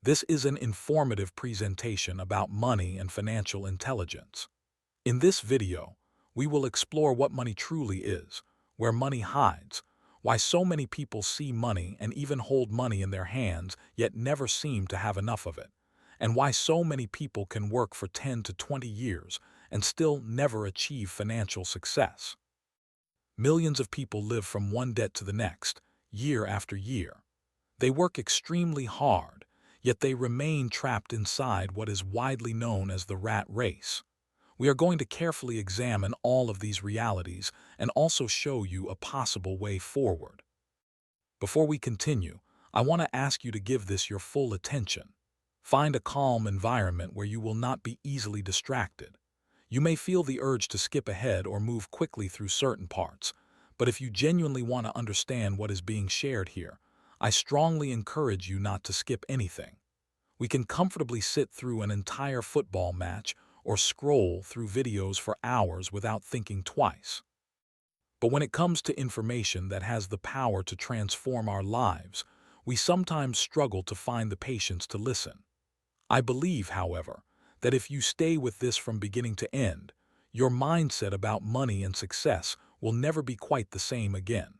This is an informative presentation about money and financial intelligence. In this video, we will explore what money truly is, where money hides, why so many people see money and even hold money in their hands yet never seem to have enough of it, and why so many people can work for 10 to 20 years and still never achieve financial success. Millions of people live from one debt to the next, year after year. They work extremely hard, yet they remain trapped inside what is widely known as the rat race. We are going to carefully examine all of these realities and also show you a possible way forward. Before we continue, I want to ask you to give this your full attention. Find a calm environment where you will not be easily distracted. You may feel the urge to skip ahead or move quickly through certain parts, but if you genuinely want to understand what is being shared here, I strongly encourage you not to skip anything. We can comfortably sit through an entire football match or scroll through videos for hours without thinking twice. But when it comes to information that has the power to transform our lives, we sometimes struggle to find the patience to listen. I believe, however, that if you stay with this from beginning to end, your mindset about money and success will never be quite the same again.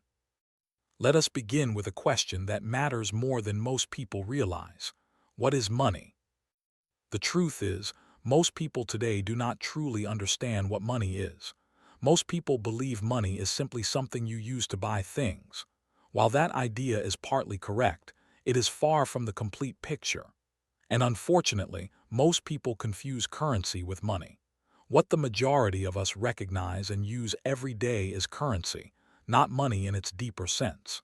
Let us begin with a question that matters more than most people realize. What is money? The truth is, most people today do not truly understand what money is. Most people believe money is simply something you use to buy things. While that idea is partly correct, it is far from the complete picture. And unfortunately, most people confuse currency with money. What the majority of us recognize and use every day is currency, not money in its deeper sense.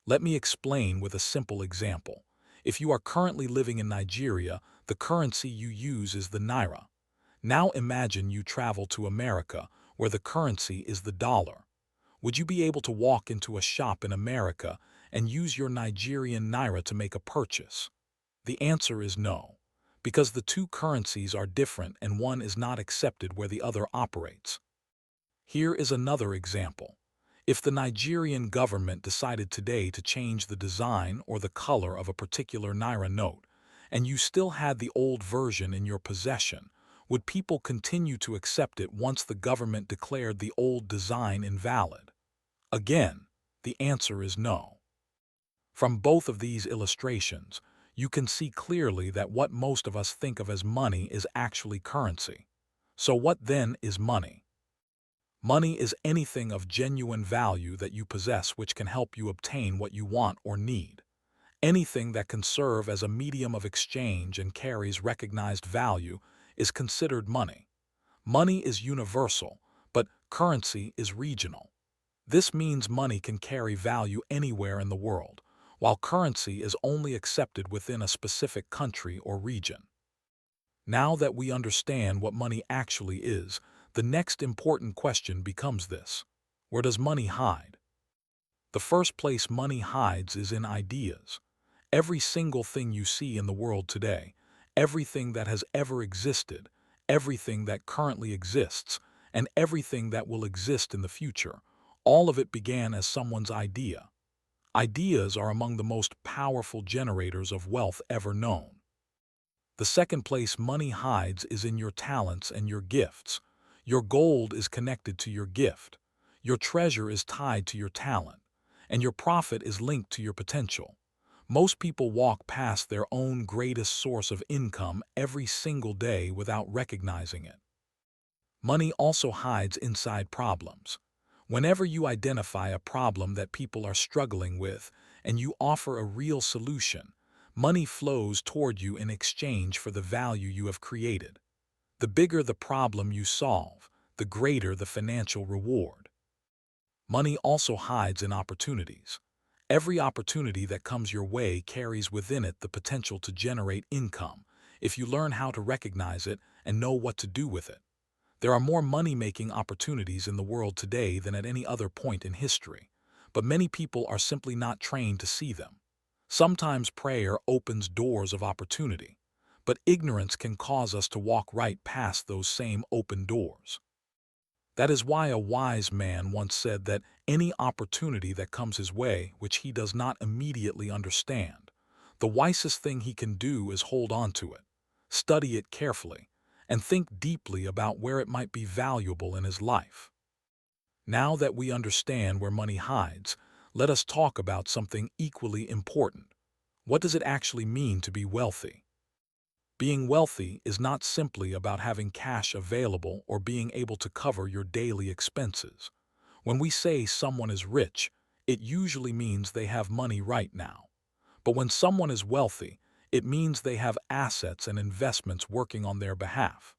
Let me explain with a simple example. If you are currently living in Nigeria, the currency you use is the naira. Now imagine you travel to America, where the currency is the dollar. Would you be able to walk into a shop in America and use your Nigerian naira to make a purchase? The answer is no, because the two currencies are different and one is not accepted where the other operates. Here is another example. If the Nigerian government decided today to change the design or the color of a particular naira note, and you still had the old version in your possession, would people continue to accept it once the government declared the old design invalid? Again, the answer is no. From both of these illustrations, you can see clearly that what most of us think of as money is actually currency. So what then is money? Money is anything of genuine value that you possess which can help you obtain what you want or need. Anything that can serve as a medium of exchange and carries recognized value is considered money. Money is universal, but currency is regional. This means money can carry value anywhere in the world, while currency is only accepted within a specific country or region. Now that we understand what money actually is, the next important question becomes this: where does money hide? The first place money hides is in ideas. Every single thing you see in the world today, everything that has ever existed, everything that currently exists, and everything that will exist in the future, all of it began as someone's idea. Ideas are among the most powerful generators of wealth ever known. The second place money hides is in your talents and your gifts. Your gold is connected to your gift. Your treasure is tied to your talent, and your profit is linked to your potential. Most people walk past their own greatest source of income every single day without recognizing it. Money also hides inside problems. Whenever you identify a problem that people are struggling with and you offer a real solution, money flows toward you in exchange for the value you have created. The bigger the problem you solve, the greater the financial reward. Money also hides in opportunities. Every opportunity that comes your way carries within it the potential to generate income if you learn how to recognize it and know what to do with it. There are more money-making opportunities in the world today than at any other point in history, but many people are simply not trained to see them. Sometimes prayer opens doors of opportunity, but ignorance can cause us to walk right past those same open doors. That is why a wise man once said that any opportunity that comes his way which he does not immediately understand, The wisest thing he can do is hold on to it, study it carefully, and think deeply about where it might be valuable in his life. Now that we understand where money hides, let us talk about something equally important. What does it actually mean to be wealthy? Being wealthy is not simply about having cash available or being able to cover your daily expenses. When we say someone is rich, it usually means they have money right now. But when someone is wealthy, it means they have assets and investments working on their behalf.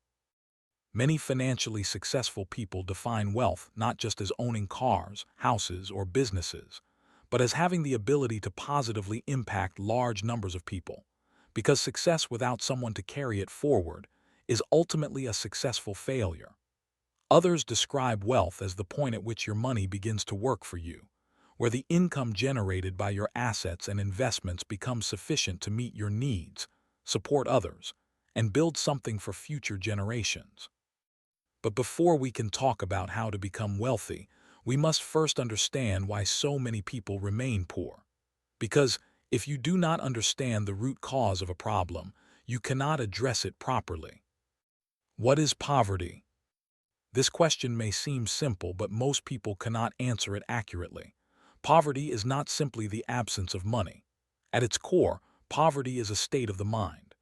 Many financially successful people define wealth not just as owning cars, houses, or businesses, but as having the ability to positively impact large numbers of people. Because success without someone to carry it forward is ultimately a successful failure. Others describe wealth as the point at which your money begins to work for you, where the income generated by your assets and investments becomes sufficient to meet your needs, support others, and build something for future generations. But before we can talk about how to become wealthy, we must first understand why so many people remain poor. Because if you do not understand the root cause of a problem, you cannot address it properly. What is poverty? This question may seem simple, but most people cannot answer it accurately. Poverty is not simply the absence of money. At its core, poverty is a state of the mind.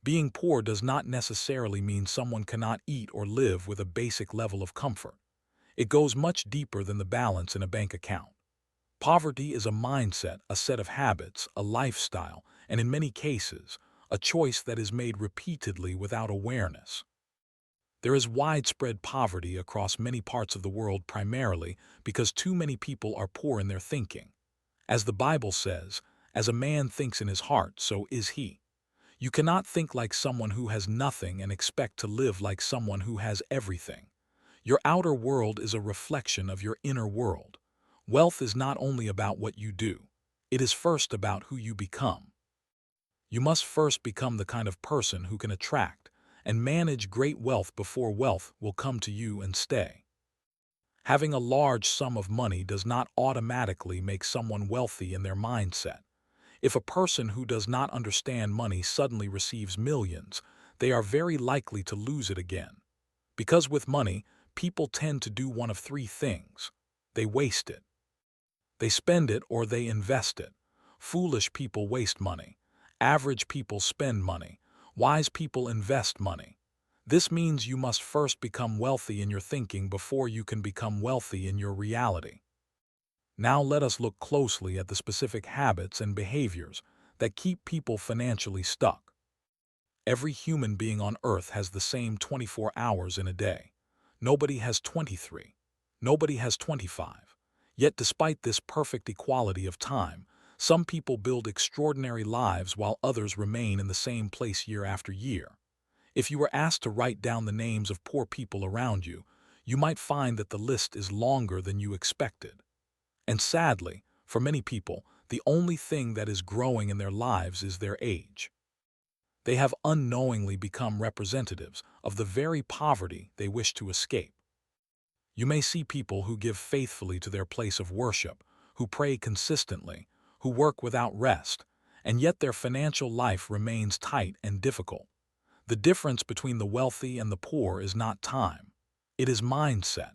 Being poor does not necessarily mean someone cannot eat or live with a basic level of comfort. It goes much deeper than the balance in a bank account. Poverty is a mindset, a set of habits, a lifestyle, and in many cases, a choice that is made repeatedly without awareness. There is widespread poverty across many parts of the world primarily because too many people are poor in their thinking. As the Bible says, as a man thinks in his heart, so is he. You cannot think like someone who has nothing and expect to live like someone who has everything. Your outer world is a reflection of your inner world. Wealth is not only about what you do, it is first about who you become. You must first become the kind of person who can attract and manage great wealth before wealth will come to you and stay. Having a large sum of money does not automatically make someone wealthy in their mindset. If a person who does not understand money suddenly receives millions, they are very likely to lose it again. Because with money, people tend to do one of three things. They waste it. They spend it or they invest it. Foolish people waste money. Average people spend money. Wise people invest money. This means you must first become wealthy in your thinking before you can become wealthy in your reality. Now let us look closely at the specific habits and behaviors that keep people financially stuck. Every human being on Earth has the same 24 hours in a day. Nobody has 23. Nobody has 25. Yet despite this perfect equality of time, some people build extraordinary lives while others remain in the same place year after year. If you were asked to write down the names of poor people around you, you might find that the list is longer than you expected. And sadly, for many people, the only thing that is growing in their lives is their age. They have unknowingly become representatives of the very poverty they wish to escape. You may see people who give faithfully to their place of worship, who pray consistently, who work without rest, and yet their financial life remains tight and difficult. The difference between the wealthy and the poor is not time. It is mindset.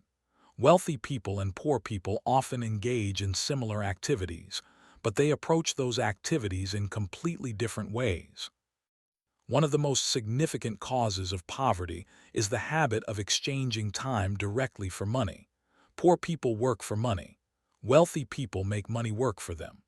Wealthy people and poor people often engage in similar activities, but they approach those activities in completely different ways. One of the most significant causes of poverty is the habit of exchanging time directly for money. Poor people work for money. Wealthy people make money work for them.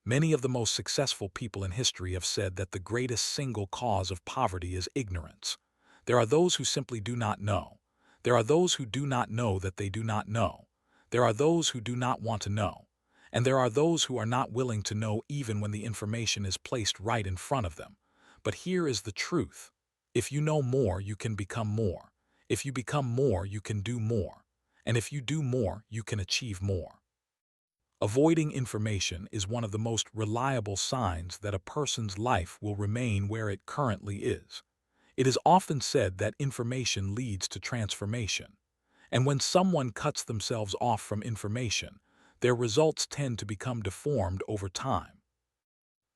Many of the most successful people in history have said that the greatest single cause of poverty is ignorance. There are those who simply do not know. There are those who do not know that they do not know. There are those who do not want to know. And there are those who are not willing to know even when the information is placed right in front of them. But here is the truth. If you know more, you can become more. If you become more, you can do more. And if you do more, you can achieve more. Avoiding information is one of the most reliable signs that a person's life will remain where it currently is. It is often said that information leads to transformation. And when someone cuts themselves off from information, their results tend to become deformed over time.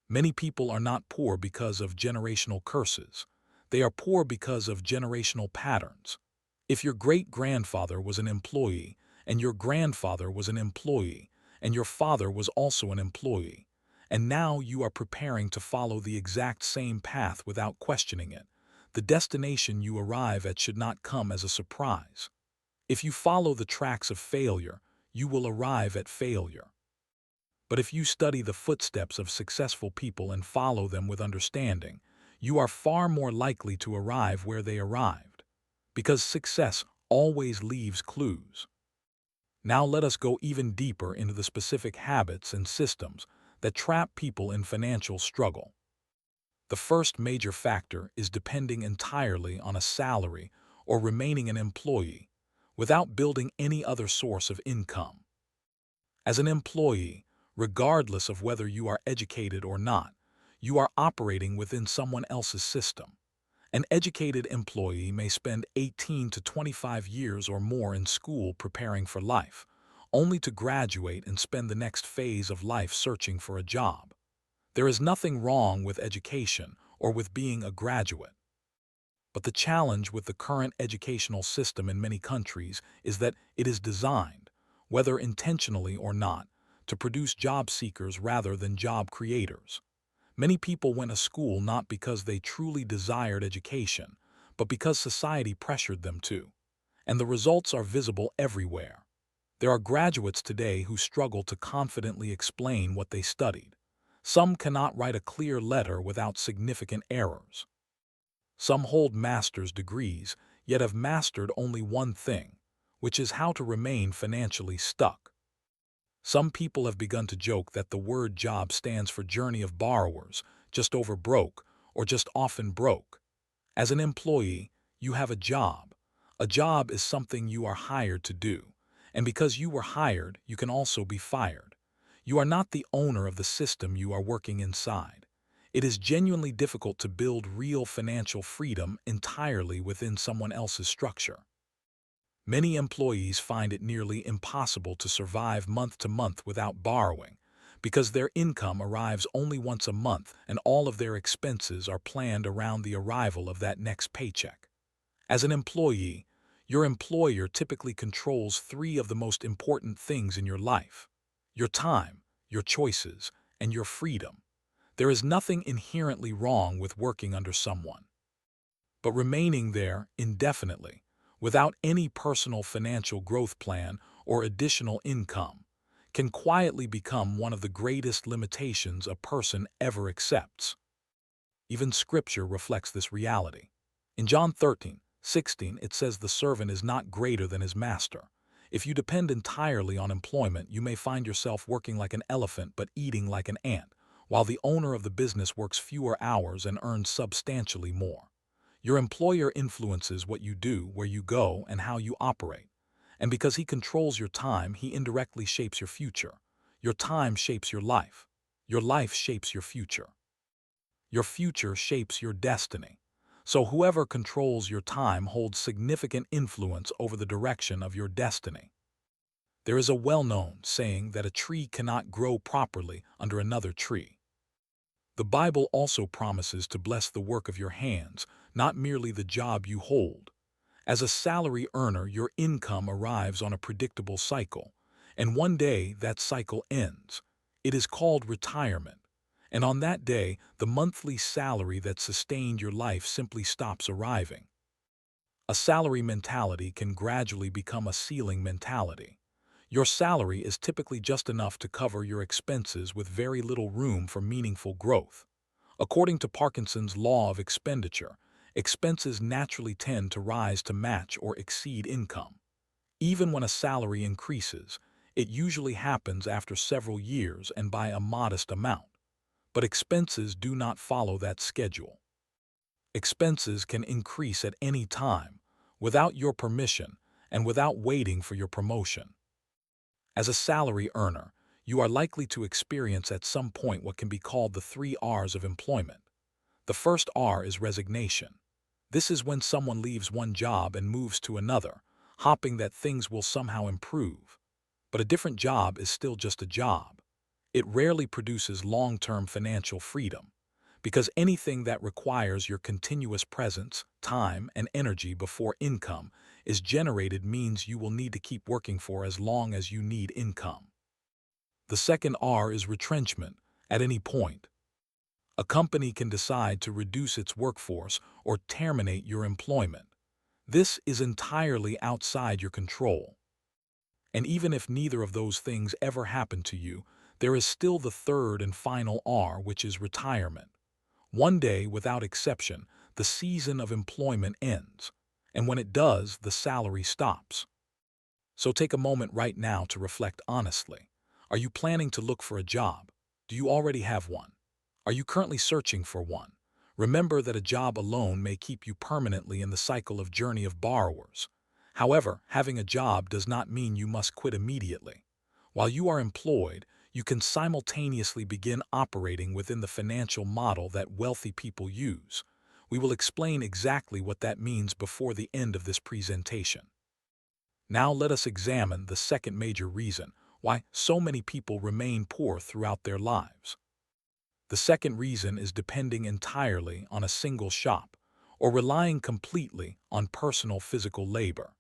Many people are not poor because of generational curses. They are poor because of generational patterns. If your great-grandfather was an employee, and your grandfather was an employee, and your father was also an employee, and now you are preparing to follow the exact same path without questioning it, the destination you arrive at should not come as a surprise. If you follow the tracks of failure, you will arrive at failure. But if you study the footsteps of successful people and follow them with understanding, you are far more likely to arrive where they arrived, because success always leaves clues. Now let us go even deeper into the specific habits and systems that trap people in financial struggle. The first major factor is depending entirely on a salary or remaining an employee without building any other source of income. As an employee, regardless of whether you are educated or not, you are operating within someone else's system. An educated employee may spend 18 to 25 years or more in school preparing for life, only to graduate and spend the next phase of life searching for a job. There is nothing wrong with education or with being a graduate. But the challenge with the current educational system in many countries is that it is designed, whether intentionally or not, to produce job seekers rather than job creators. Many people went to school not because they truly desired education, but because society pressured them to. And the results are visible everywhere. There are graduates today who struggle to confidently explain what they studied. Some cannot write a clear letter without significant errors. Some hold master's degrees, yet have mastered only one thing, which is how to remain financially stuck. Some people have begun to joke that the word job stands for journey of borrowers, just over broke, or just often broke. As an employee, you have a job. A job is something you are hired to do, and because you were hired, you can also be fired. You are not the owner of the system you are working inside. It is genuinely difficult to build real financial freedom entirely within someone else's structure. Many employees find it nearly impossible to survive month to month without borrowing, because their income arrives only once a month and all of their expenses are planned around the arrival of that next paycheck. As an employee, your employer typically controls three of the most important things in your life: your time, your choices, and your freedom. There is nothing inherently wrong with working under someone. But remaining there indefinitely, without any personal financial growth plan or additional income, can quietly become one of the greatest limitations a person ever accepts. Even Scripture reflects this reality. In John 13:16, it says the servant is not greater than his master. If you depend entirely on employment, you may find yourself working like an elephant but eating like an ant, while the owner of the business works fewer hours and earns substantially more. Your employer influences what you do, where you go, and how you operate. And because he controls your time, he indirectly shapes your future. Your time shapes your life. Your life shapes your future. Your future shapes your destiny. So whoever controls your time holds significant influence over the direction of your destiny. There is a well-known saying that a tree cannot grow properly under another tree. The Bible also promises to bless the work of your hands, not merely the job you hold. As a salary earner, your income arrives on a predictable cycle, and one day that cycle ends. It is called retirement. And on that day, the monthly salary that sustained your life simply stops arriving. A salary mentality can gradually become a ceiling mentality. Your salary is typically just enough to cover your expenses with very little room for meaningful growth. According to Parkinson's law of expenditure, expenses naturally tend to rise to match or exceed income. Even when a salary increases, it usually happens after several years and by a modest amount. But expenses do not follow that schedule. Expenses can increase at any time, without your permission and without waiting for your promotion. As a salary earner, you are likely to experience at some point what can be called the 3 R's of employment. The first R is resignation. This is when someone leaves one job and moves to another, hoping that things will somehow improve. But a different job is still just a job. it rarely produces long-term financial freedom, because anything that requires your continuous presence, time, and energy before income is generated means you will need to keep working for as long as you need income. The second R is retrenchment. At any point, a company can decide to reduce its workforce or terminate your employment. This is entirely outside your control. And even if neither of those things ever happen to you, there is still the third and final R, which is retirement. One day, without exception, the season of employment ends, and when it does, the salary stops. So take a moment right now to reflect honestly. Are you planning to look for a job? Do you already have one? Are you currently searching for one? Remember that a job alone may keep you permanently in the cycle of journey of borrowers. However, having a job does not mean you must quit immediately. While you are employed, you can simultaneously begin operating within the financial model that wealthy people use. We will explain exactly what that means before the end of this presentation. Now let us examine the second major reason why so many people remain poor throughout their lives. The second reason is depending entirely on a single shop, or relying completely on personal physical labor.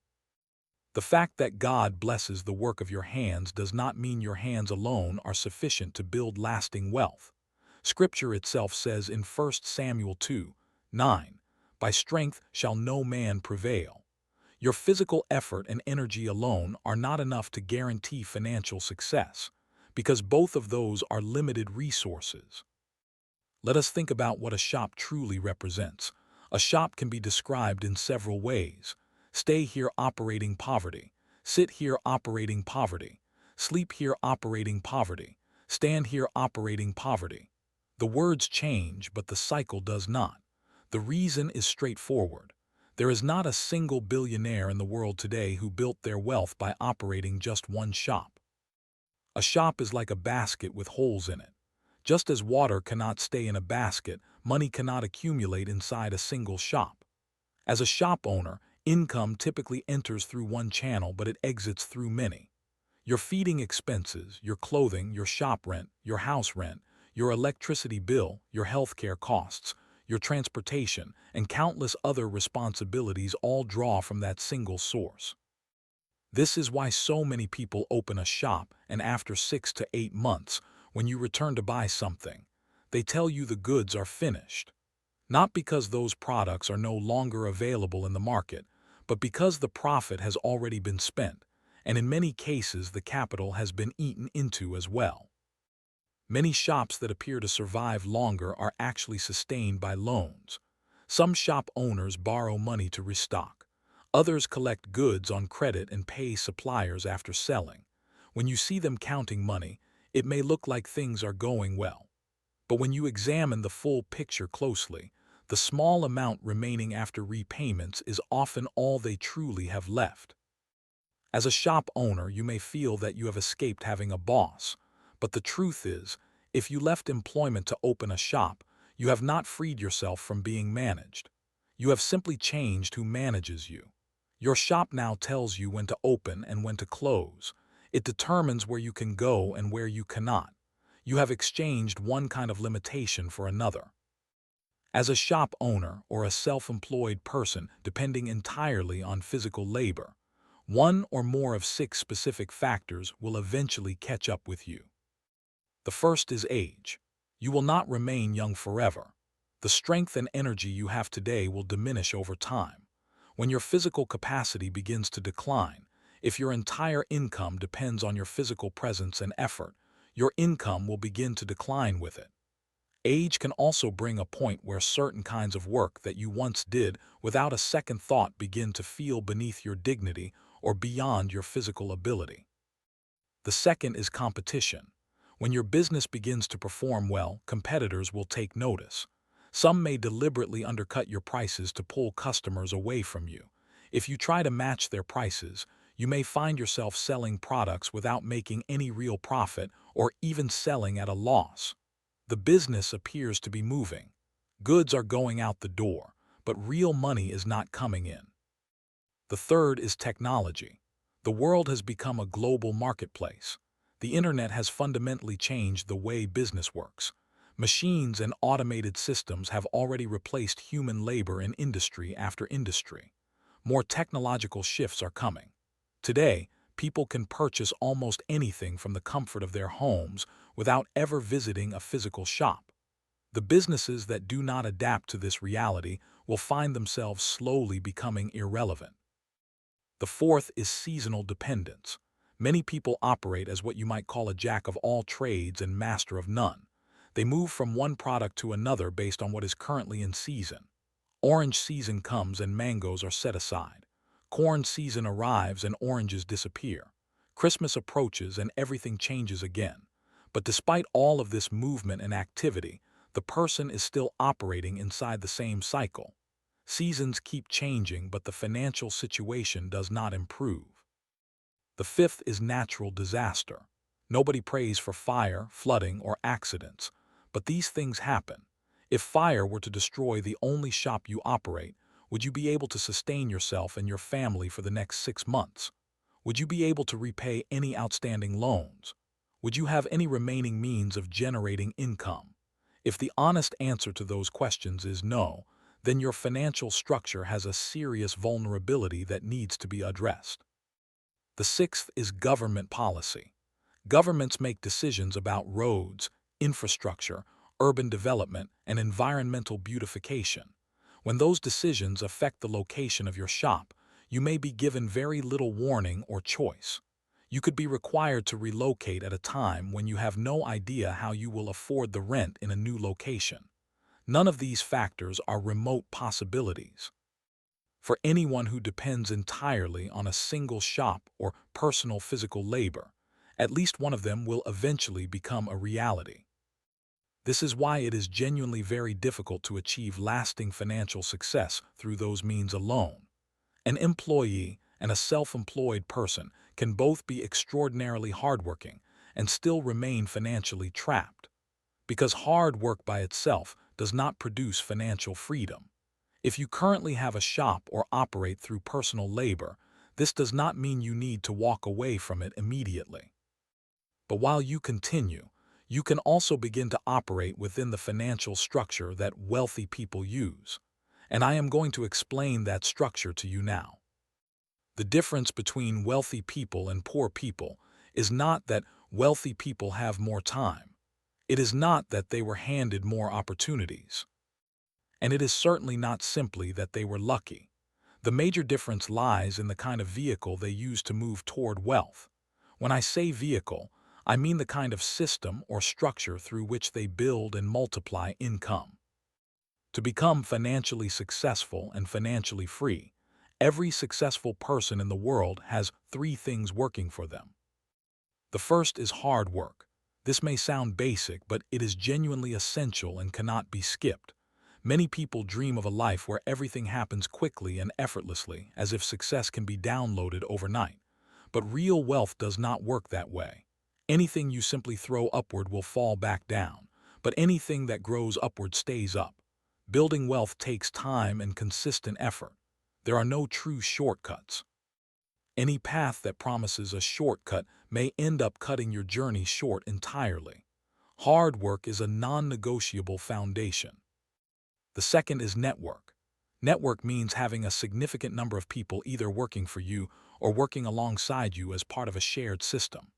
The fact that God blesses the work of your hands does not mean your hands alone are sufficient to build lasting wealth. Scripture itself says in 1 Samuel 2:9, "By strength shall no man prevail." Your physical effort and energy alone are not enough to guarantee financial success, because both of those are limited resources. Let us think about what a shop truly represents. A shop can be described in several ways. Stay here operating poverty. Sit here operating poverty. Sleep here operating poverty. Stand here operating poverty. The words change, but the cycle does not. The reason is straightforward. There is not a single billionaire in the world today who built their wealth by operating just one shop. A shop is like a basket with holes in it. Just as water cannot stay in a basket, money cannot accumulate inside a single shop. As a shop owner, income typically enters through one channel, but it exits through many. Your feeding expenses, your clothing, your shop rent, your house rent, your electricity bill, your healthcare costs, your transportation, and countless other responsibilities all draw from that single source. This is why so many people open a shop, and after 6 to 8 months, when you return to buy something, they tell you the goods are finished. Not because those products are no longer available in the market, but because the profit has already been spent, and in many cases the capital has been eaten into as well. Many shops that appear to survive longer are actually sustained by loans. Some shop owners borrow money to restock. Others collect goods on credit and pay suppliers after selling. When you see them counting money, it may look like things are going well. But when you examine the full picture closely, the small amount remaining after repayments is often all they truly have left. As a shop owner, you may feel that you have escaped having a boss, but the truth is, if you left employment to open a shop, you have not freed yourself from being managed. You have simply changed who manages you. Your shop now tells you when to open and when to close. It determines where you can go and where you cannot. You have exchanged one kind of limitation for another. As a shop owner or a self-employed person depending entirely on physical labor, one or more of 6 specific factors will eventually catch up with you. The first is age. You will not remain young forever. The strength and energy you have today will diminish over time. When your physical capacity begins to decline, if your entire income depends on your physical presence and effort, your income will begin to decline with it. Age can also bring a point where certain kinds of work that you once did without a second thought begin to feel beneath your dignity or beyond your physical ability. The second is competition. When your business begins to perform well, competitors will take notice. Some may deliberately undercut your prices to pull customers away from you. If you try to match their prices, you may find yourself selling products without making any real profit or even selling at a loss. The business appears to be moving. Goods are going out the door, but real money is not coming in. The third is technology. The world has become a global marketplace. The internet has fundamentally changed the way business works. Machines and automated systems have already replaced human labor in industry after industry. More technological shifts are coming. Today, people can purchase almost anything from the comfort of their homes without ever visiting a physical shop. The businesses that do not adapt to this reality will find themselves slowly becoming irrelevant. The fourth is seasonal dependence. Many people operate as what you might call a jack of all trades and master of none. They move from one product to another based on what is currently in season. Orange season comes and mangoes are set aside. Corn season arrives and oranges disappear. Christmas approaches and everything changes again. But despite all of this movement and activity, the person is still operating inside the same cycle. Seasons keep changing, but the financial situation does not improve. The fifth is natural disaster. Nobody prays for fire, flooding, or accidents, but these things happen. If fire were to destroy the only shop you operate, would you be able to sustain yourself and your family for the next 6 months? Would you be able to repay any outstanding loans? Would you have any remaining means of generating income? If the honest answer to those questions is no, then your financial structure has a serious vulnerability that needs to be addressed. The sixth is government policy. Governments make decisions about roads, infrastructure, urban development, and environmental beautification. When those decisions affect the location of your shop, you may be given very little warning or choice. You could be required to relocate at a time when you have no idea how you will afford the rent in a new location. None of these factors are remote possibilities. For anyone who depends entirely on a single shop or personal physical labor, at least one of them will eventually become a reality. This is why it is genuinely very difficult to achieve lasting financial success through those means alone. An employee and a self-employed person can both be extraordinarily hardworking and still remain financially trapped, because hard work by itself does not produce financial freedom. If you currently have a shop or operate through personal labor, this does not mean you need to walk away from it immediately. But while you continue, you can also begin to operate within the financial structure that wealthy people use. And I am going to explain that structure to you now. The difference between wealthy people and poor people is not that wealthy people have more time. It is not that they were handed more opportunities. And it is certainly not simply that they were lucky. The major difference lies in the kind of vehicle they use to move toward wealth. When I say vehicle, I mean the kind of system or structure through which they build and multiply income. To become financially successful and financially free, every successful person in the world has 3 things working for them. The first is hard work. This may sound basic, but it is genuinely essential and cannot be skipped. Many people dream of a life where everything happens quickly and effortlessly, as if success can be downloaded overnight. But real wealth does not work that way. Anything you simply throw upward will fall back down, but anything that grows upward stays up. Building wealth takes time and consistent effort. There are no true shortcuts. Any path that promises a shortcut may end up cutting your journey short entirely. Hard work is a non-negotiable foundation. The second is network. Network means having a significant number of people either working for you or working alongside you as part of a shared system.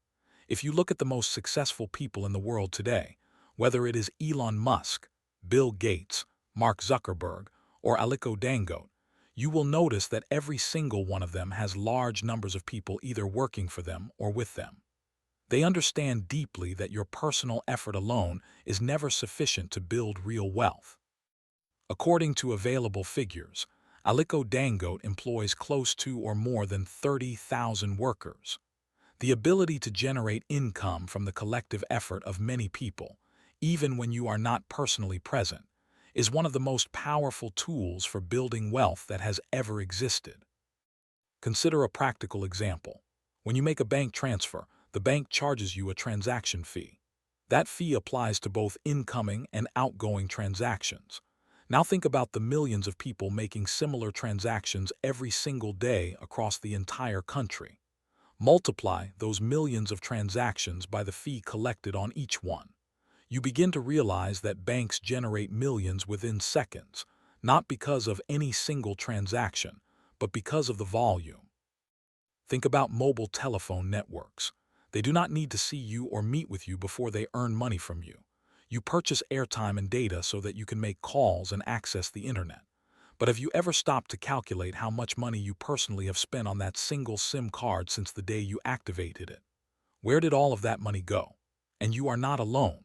If you look at the most successful people in the world today, whether it is Elon Musk, Bill Gates, Mark Zuckerberg, or Aliko Dangote, you will notice that every single one of them has large numbers of people either working for them or with them. They understand deeply that your personal effort alone is never sufficient to build real wealth. According to available figures, Aliko Dangote employs close to or more than 30,000 workers. The ability to generate income from the collective effort of many people, even when you are not personally present, is one of the most powerful tools for building wealth that has ever existed. Consider a practical example. When you make a bank transfer, the bank charges you a transaction fee. That fee applies to both incoming and outgoing transactions. Now think about the millions of people making similar transactions every single day across the entire country. Multiply those millions of transactions by the fee collected on each one. You begin to realize that banks generate millions within seconds, not because of any single transaction, but because of the volume. Think about mobile telephone networks. They do not need to see you or meet with you before they earn money from you. You purchase airtime and data so that you can make calls and access the internet. But have you ever stopped to calculate how much money you personally have spent on that single SIM card since the day you activated it? Where did all of that money go? And you are not alone.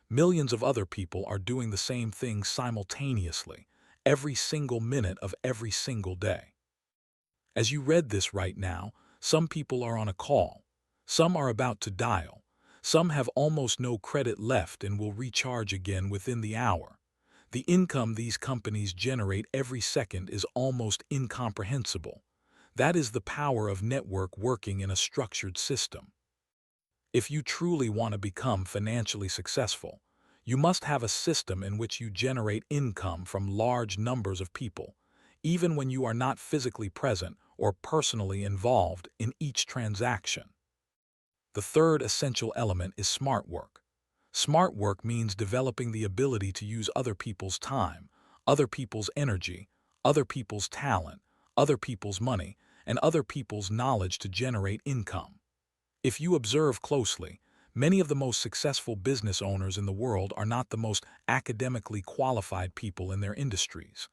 Millions of other people are doing the same thing simultaneously, every single minute of every single day. As you read this right now, some people are on a call, some are about to dial, some have almost no credit left and will recharge again within the hour. The income these companies generate every second is almost incomprehensible. That is the power of network working in a structured system. If you truly want to become financially successful, you must have a system in which you generate income from large numbers of people, even when you are not physically present or personally involved in each transaction. The third essential element is smart work. Smart work means developing the ability to use other people's time, other people's energy, other people's talent, other people's money, and other people's knowledge to generate income. If you observe closely, many of the most successful business owners in the world are not the most academically qualified people in their industries.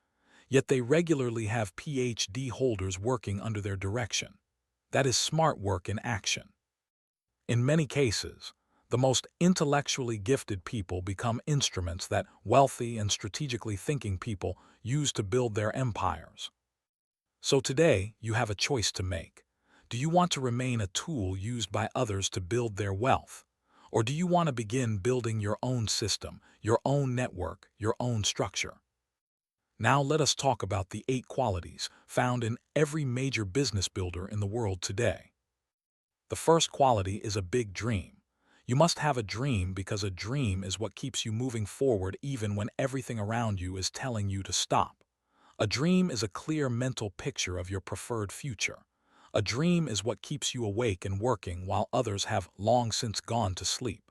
Yet they regularly have PhD holders working under their direction. That is smart work in action. In many cases, the most intellectually gifted people become instruments that wealthy and strategically thinking people use to build their empires. So today, you have a choice to make. Do you want to remain a tool used by others to build their wealth? Or do you want to begin building your own system, your own network, your own structure? Now let us talk about the 8 qualities found in every major business builder in the world today. The first quality is a big dream. You must have a dream because a dream is what keeps you moving forward even when everything around you is telling you to stop. A dream is a clear mental picture of your preferred future. A dream is what keeps you awake and working while others have long since gone to sleep.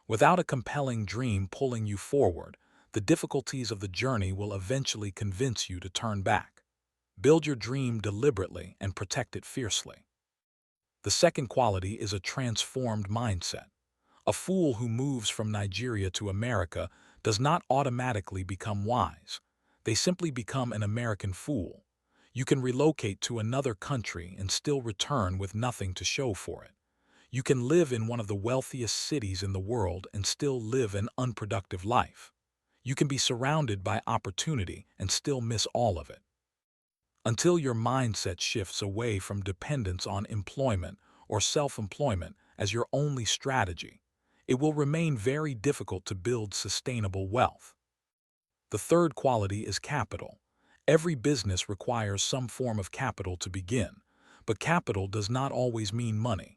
Without a compelling dream pulling you forward, the difficulties of the journey will eventually convince you to turn back. Build your dream deliberately and protect it fiercely. The second quality is a transformed mindset. A fool who moves from Nigeria to America does not automatically become wise. They simply become an American fool. You can relocate to another country and still return with nothing to show for it. You can live in one of the wealthiest cities in the world and still live an unproductive life. You can be surrounded by opportunity and still miss all of it. Until your mindset shifts away from dependence on employment or self-employment as your only strategy, it will remain very difficult to build sustainable wealth. The third quality is capital. Every business requires some form of capital to begin, but capital does not always mean money.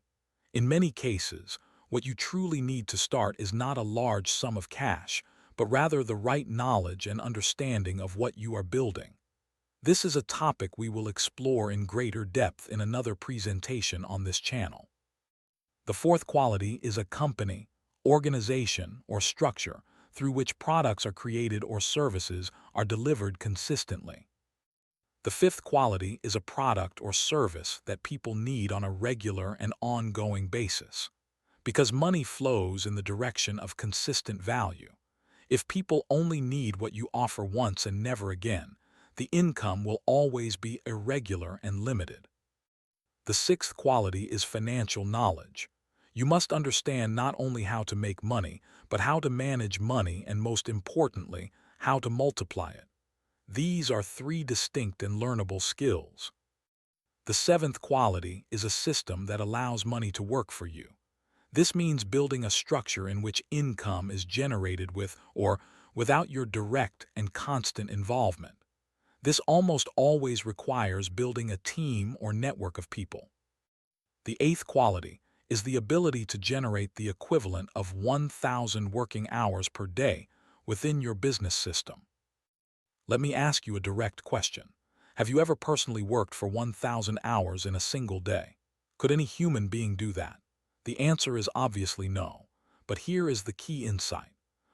In many cases, what you truly need to start is not a large sum of cash, but rather the right knowledge and understanding of what you are building. This is a topic we will explore in greater depth in another presentation on this channel. The fourth quality is a company, organization, or structure through which products are created or services are delivered consistently. The fifth quality is a product or service that people need on a regular and ongoing basis, because money flows in the direction of consistent value. If people only need what you offer once and never again, the income will always be irregular and limited. The sixth quality is financial knowledge. You must understand not only how to make money, but how to manage money and, most importantly, how to multiply it. These are 3 distinct and learnable skills. The seventh quality is a system that allows money to work for you. This means building a structure in which income is generated with or without your direct and constant involvement. This almost always requires building a team or network of people. The eighth quality is the ability to generate the equivalent of 1,000 working hours per day within your business system. Let me ask you a direct question. Have you ever personally worked for 1,000 hours in a single day? Could any human being do that? The answer is obviously no. But here is the key insight.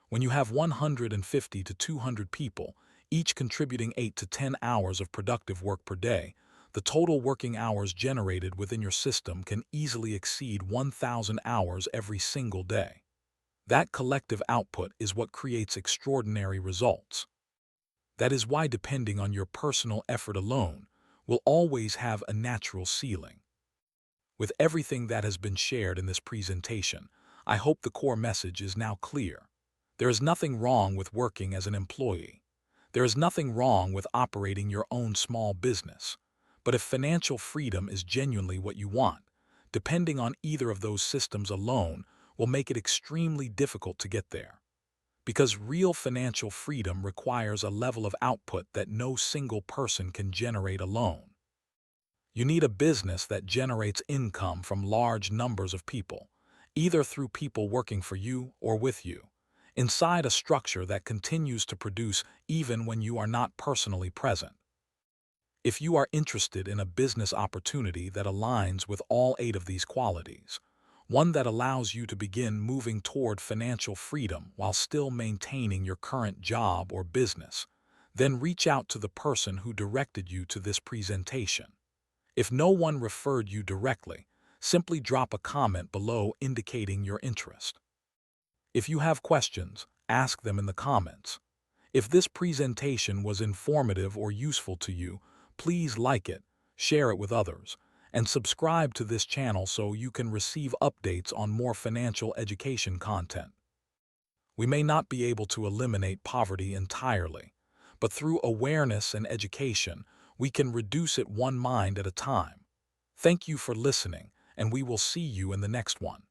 When you have 150 to 200 people, each contributing 8 to 10 hours of productive work per day, the total working hours generated within your system can easily exceed 1,000 hours every single day. That collective output is what creates extraordinary results. That is why depending on your personal effort alone will always have a natural ceiling. With everything that has been shared in this presentation, I hope the core message is now clear. There is nothing wrong with working as an employee. There is nothing wrong with operating your own small business. But if financial freedom is genuinely what you want, depending on either of those systems alone will make it extremely difficult to get there. Because real financial freedom requires a level of output that no single person can generate alone. You need a business that generates income from large numbers of people, either through people working for you or with you, inside a structure that continues to produce even when you are not personally present. If you are interested in a business opportunity that aligns with all 8 of these qualities, one that allows you to begin moving toward financial freedom while still maintaining your current job or business, then reach out to the person who directed you to this presentation. If no one referred you directly, simply drop a comment below indicating your interest. If you have questions, ask them in the comments. If this presentation was informative or useful to you, please like it, share it with others, and subscribe to this channel so you can receive updates on more financial education content. We may not be able to eliminate poverty entirely, but through awareness and education, we can reduce it one mind at a time. Thank you for listening, and we will see you in the next one.